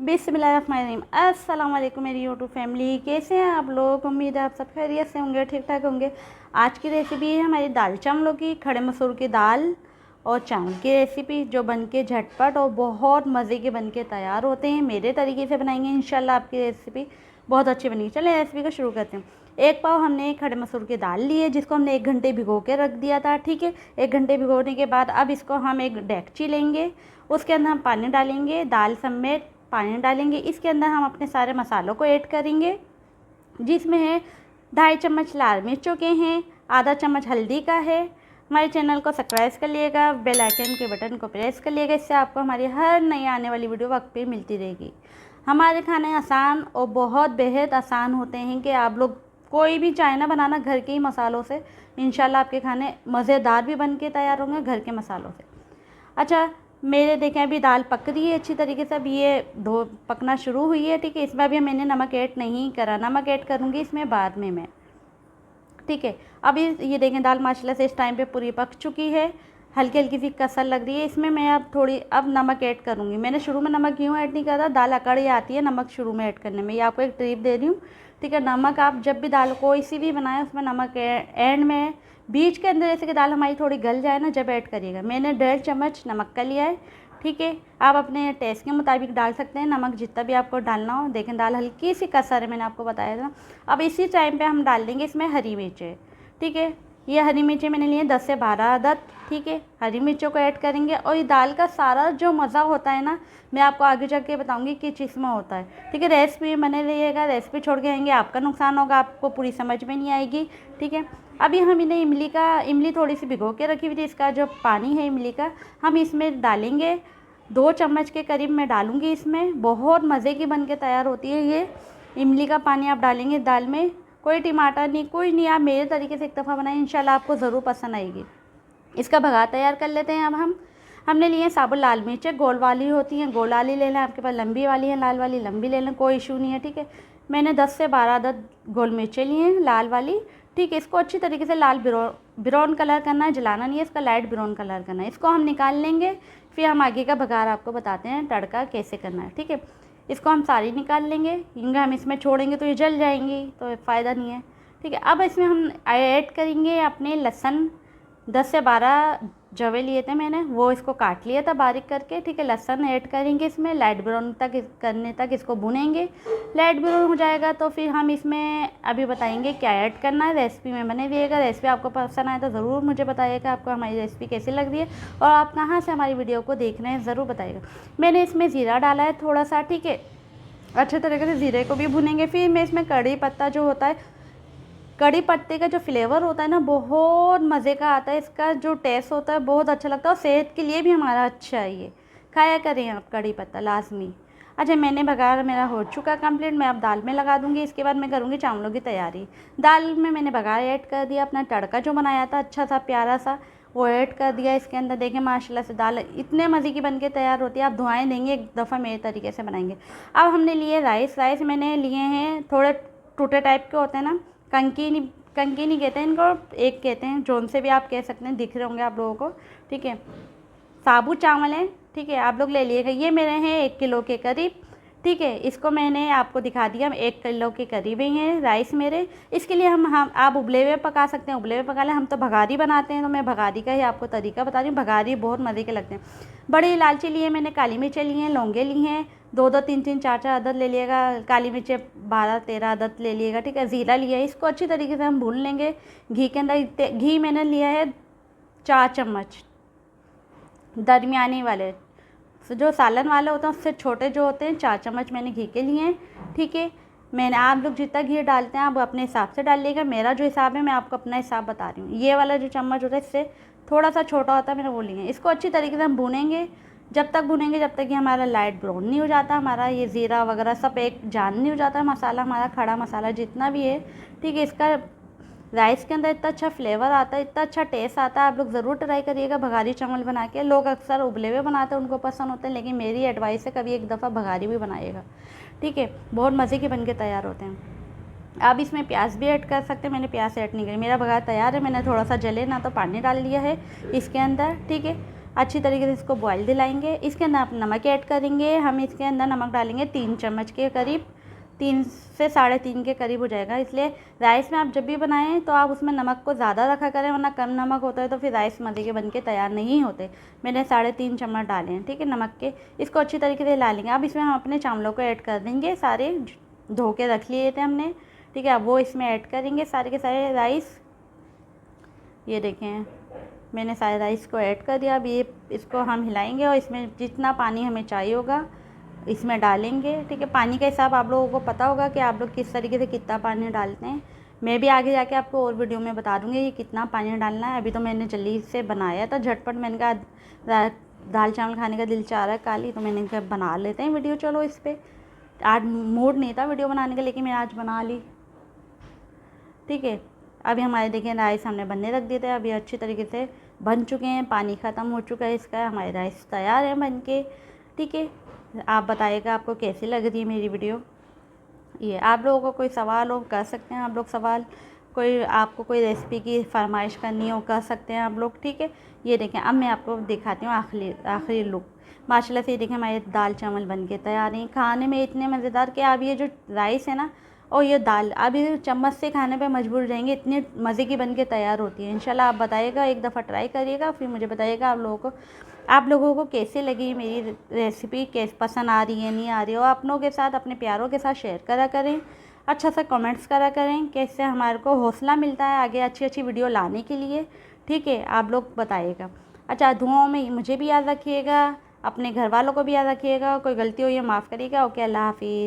बिस्मिल्लाहिर्रहमानिर्रहीम। अस्सलाम वालेकुम मेरी यूट्यूब फैमिली, कैसे हैं आप लोग। उम्मीद है आप सब खैरियत से होंगे, ठीक ठाक होंगे। आज की रेसिपी है हमारी दाल चावलों की, खड़े मसूर की दाल और चावल की रेसिपी, जो बनके झटपट और बहुत मज़े के बनके तैयार होते हैं। मेरे तरीके से बनाएंगे, इंशाल्लाह आपकी रेसिपी बहुत अच्छी बनेगी। चलिए रेसिपी को शुरू करते हैं। एक पाव हमने खड़े मसूर की दाल ली है, जिसको हमने 1 घंटे भिगो के रख दिया था। ठीक है, 1 घंटे भिगोने के बाद अब इसको हम एक डेगची लेंगे, उसके अंदर हम पानी डालेंगे, दाल समेत पानी डालेंगे। इसके अंदर हम अपने सारे मसालों को ऐड करेंगे, जिसमें है 2.5 चम्मच लाल मिर्चों के हैं, आधा चम्मच हल्दी का है। हमारे चैनल को सब्सक्राइब कर लिएगा, बेल आइकन के बटन को प्रेस कर लिएगा, इससे आपको हमारी हर नई आने वाली वीडियो वक्त पे मिलती रहेगी। हमारे खाने आसान और बहुत बेहद आसान होते हैं कि आप लोग कोई भी चाहे ना बनाना, घर के ही मसालों से इंशाल्लाह आपके खाने मज़ेदार भी बन के तैयार होंगे घर के मसालों से। अच्छा, मेरे देखें अभी दाल पक रही है अच्छी तरीके से, अभी ये पकना शुरू हुई है। ठीक है, इसमें अभी मैंने नमक ऐड नहीं करा, नमक ऐड करूँगी इसमें बाद में मैं। ठीक है, अभी ये देखें दाल माशाल्लाह से इस टाइम पे पूरी पक चुकी है, हल्की हल्की सी कसर लग रही है। इसमें मैं अब नमक ऐड करूँगी। मैंने शुरू में नमक क्यों ऐड नहीं करा, दाल अकड़ आती है नमक शुरू में ऐड करने में, ये आपको एक टिप दे रही हूँ। ठीक है, नमक आप जब भी दाल कोई सी भी बनाएं उसमें नमक एंड में, बीच के अंदर जैसे कि दाल हमारी थोड़ी गल जाए ना, जब ऐड करिएगा। मैंने 1.5 चम्मच नमक का लिया है। ठीक है, आप अपने टेस्ट के मुताबिक डाल सकते हैं नमक, जितना भी आपको डालना हो। देखें दाल हल्की सी कसर है, मैंने आपको बताया था। अब इसी टाइम पे हम डाल देंगे इसमें हरी मिर्चें। ठीक है, ये हरी मिर्चें मैंने लिए 10 से 12 अदद। ठीक है, हरी मिर्चों को ऐड करेंगे और ये दाल का सारा जो मज़ा होता है ना, मैं आपको आगे चल के बताऊँगी किस चीज़ में होता है। ठीक है, रेसिपी बने रहिएगा, रेसिपी छोड़ के आएंगे आपका नुकसान होगा, आपको पूरी समझ में नहीं आएगी। ठीक है, अभी हम इन्हें इमली थोड़ी सी भिगो के रखी हुई थी, इसका जो पानी है इमली का हम इसमें डालेंगे। 2 चम्मच के करीब मैं डालूँगी इसमें, बहुत मज़े की बन के तैयार होती है ये। इमली का पानी आप डालेंगे दाल में, कोई टमाटर नहीं, कोई नहीं, आप मेरे तरीके से एक दफ़ा बनाएं, इंशाल्लाह आपको ज़रूर पसंद आएगी। इसका भगा तैयार कर लेते हैं। अब हमने लिए साबुत लाल मिर्चें, गोल वाली होती हैं, गोल वाली ले लें, आपके पास लंबी वाली है लाल वाली, लंबी ले लें, कोई इशू नहीं है। ठीक है, मैंने 10 से 12 अदद गोल मिर्चें लिए हैं लाल वाली। ठीक है, इसको अच्छी तरीके से लाल ब्राउन कलर करना है, जलाना नहीं है, इसका लाइट ब्राउन कलर करना है। इसको हम निकाल लेंगे, फिर हम आगे का भगार आपको बताते हैं तड़का कैसे करना है। ठीक है, इसको हम सारी निकाल लेंगे, हिंग हम इसमें छोड़ेंगे तो ये जल जाएंगी, तो फ़ायदा नहीं है। ठीक है, अब इसमें हम ऐड करेंगे अपने लहसुन, 10 से 12 जवे लिए थे मैंने, वो इसको काट लिया था बारीक करके। ठीक है, लहसुन ऐड करेंगे इसमें, लाइट ब्राउन करने तक इसको भुनेंगे। लाइट ब्राउन हो जाएगा तो फिर हम इसमें अभी बताएंगे क्या ऐड करना है। रेसिपी में बने रहिएगा, रेसिपी आपको पसंद आए तो ज़रूर मुझे बताइएगा आपको हमारी रेसिपी कैसी लग रही है और आप कहाँ से हमारी वीडियो को देख रहे हैं, ज़रूर बताइएगा। मैंने इसमें ज़ीरा डाला है थोड़ा सा। ठीक है, अच्छे तरीके से ज़ीरे को भी भुनेंगे। फिर मैं इसमें कड़ी पत्ता जो होता है, कड़ी पत्ते का जो फ्लेवर होता है ना, बहुत मज़े का आता है, इसका जो टेस्ट होता है बहुत अच्छा लगता है और सेहत के लिए भी हमारा अच्छा है, ये खाया करें आप कड़ी पत्ता लाजमी। अच्छा, मैंने बघार मेरा हो चुका कंप्लीट, मैं अब दाल में लगा दूंगी। इसके बाद मैं करूँगी चावलों की तैयारी। दाल में मैंने बघार ऐड कर दिया, अपना तड़का जो बनाया था अच्छा सा प्यारा सा, वो ऐड कर दिया इसके अंदर। देखें माशाल्लाह से दाल इतने मज़े की बन के तैयार होती है, आप दुआएं देंगे एक दफ़ा मेरे तरीके से बनाएंगे। अब हमने लिए राइस मैंने लिए हैं थोड़े टूटे टाइप के होते हैं ना, कंकी नहीं कहते हैं इनको, एक कहते हैं, जोन से भी आप कह सकते हैं, दिख रहे होंगे आप लोगों को। ठीक है, साबुत चावल हैं। ठीक है, आप लोग ले लिएगा, ये मेरे हैं 1 किलो के करीब। ठीक है, इसको मैंने आपको दिखा दिया, 1 किलो के करीब ही हैं राइस मेरे। इसके लिए हम आप उबले हुए पका सकते हैं, उबले हुए पका लें, हम तो भगारी बनाते हैं तो मैं भगारी का ही आपको तरीका बता रही हूँ। भगारी बहुत मज़े के लगते हैं। बड़ी इलायची लिए मैंने, काली मिर्चें ली हैं, लौंगे ली हैं 2-2, 3-3, 4-4 अदद ले लिएगा, काली मिर्चें 12-13 अदद ले लिएगा। ठीक है, ज़ीरा लिया है, इसको अच्छी तरीके से हम भून लेंगे घी के अंदर। घी मैंने लिया है 4 चम्मच, दरमियानी वाले, जो सालन वाले होते हैं उससे छोटे जो होते हैं, 4 चम्मच मैंने घी के लिए हैं। ठीक है, मैंने, आप लोग जितना घी डालते हैं आप अपने हिसाब से डालिएगा, मेरा जो हिसाब है मैं आपको अपना हिसाब बता रही हूँ। ये वाला जो चम्मच होता है इससे थोड़ा सा छोटा होता है, मैंने वो लिए। इसको अच्छी तरीके से हम भूनेंगे, जब तक भुनेंगे जब तक कि हमारा लाइट ब्राउन नहीं हो जाता, हमारा ये ज़ीरा वगैरह सब एक जान नहीं हो जाता, मसाला हमारा खड़ा मसाला जितना भी है। ठीक है, इसका राइस के अंदर इतना अच्छा फ्लेवर आता है, इतना अच्छा टेस्ट आता है, आप लोग ज़रूर ट्राई करिएगा भगारी चावल बना के। लोग अक्सर उबले हुए बनाते हैं, उनको पसंद होते हैं, लेकिन मेरी एडवाइस है कभी एक दफ़ा भगारी भी बनाइएगा। ठीक है, बहुत मज़े के बन के तैयार होते हैं। आप इसमें प्याज भी ऐड कर सकते हैं, मैंने प्याज ऐड नहीं करी, मेरा भगार तैयार है। मैंने थोड़ा सा जले ना तो पानी डाल लिया है इसके अंदर। ठीक है, अच्छी तरीके से इसको बॉईल दिलाएंगे। इसके अंदर आप नमक ऐड करेंगे। हम इसके अंदर नमक डालेंगे 3 चम्मच के करीब, 3 से 3.5 के करीब हो जाएगा। इसलिए राइस में आप जब भी बनाएं तो आप उसमें नमक को ज़्यादा रखा करें, वरना कम नमक होता है तो फिर राइस मज़े के बन के तैयार नहीं होते। मैंने 3.5 चम्मच डाले हैं, ठीक है, नमक के। इसको अच्छी तरीके से हिला लेंगे। अब इसमें हम अपने चावलों को ऐड कर देंगे, सारे धो के रख लिए थे हमने, ठीक है। अब वो इसमें ऐड करेंगे सारे के सारे राइस। ये देखें मैंने सारे राइस को ऐड कर दिया। अब ये इसको हम हिलाएंगे और इसमें जितना पानी हमें चाहिए होगा इसमें डालेंगे, ठीक है। पानी का हिसाब आप लोगों को पता होगा कि आप लोग किस तरीके से कितना पानी डालते हैं। मैं भी आगे जाके आपको और वीडियो में बता दूँगी कि कितना पानी डालना है। अभी तो मैंने जल्दी से बनाया था झटपट, मैंने कहा दाल चावल खाने का दिल चाह रहा है काली, तो मैंने कहा बना लेते हैं वीडियो। चलो इस पर आज मूड नहीं था वीडियो बनाने का, लेकिन मैंने आज बना ली, ठीक है। अभी हमारे देखिए राइस हमने बनने रख दिए थे। अभी अच्छी तरीके से बन चुके हैं, पानी ख़त्म हो चुका है इसका, हमारे राइस तैयार है बन के, ठीक है। आप बताइएगा आपको कैसी लग रही है मेरी वीडियो। ये आप लोगों को कोई सवाल हो कर सकते हैं आप लोग सवाल, कोई आपको कोई रेसिपी की फरमाइश करनी हो कर सकते हैं आप लोग, ठीक है। ये देखें अब मैं आपको दिखाती हूँ आखिरी लुक। माशाल्लाह से ये देखें हमारे दाल चावल बन के तैयार हैं। खाने में इतने मज़ेदार कि आप ये जो राइस है ना और ये दाल आप ये चम्मच से खाने पे मजबूर रहेंगे, इतने मज़े की बन के तैयार होती है। इंशाल्लाह आप बताइएगा, एक दफ़ा ट्राई करिएगा, फिर मुझे बताइएगा आप लोगों को कैसे लगी मेरी रेसिपी, कैसे पसंद आ रही है नहीं आ रही हो। अपनों के साथ अपने प्यारों के साथ शेयर करा करें, अच्छा सा कमेंट्स करा करें, कैसे हमारे को हौसला मिलता है आगे अच्छी अच्छी वीडियो लाने के लिए, ठीक है। आप लोग बताइएगा। अच्छा दुआओं में मुझे भी याद रखिएगा, अपने घर वालों को भी याद रखिएगा। कोई गलती हो या माफ़ करिएगा। ओके, अल्लाह हाफिज़।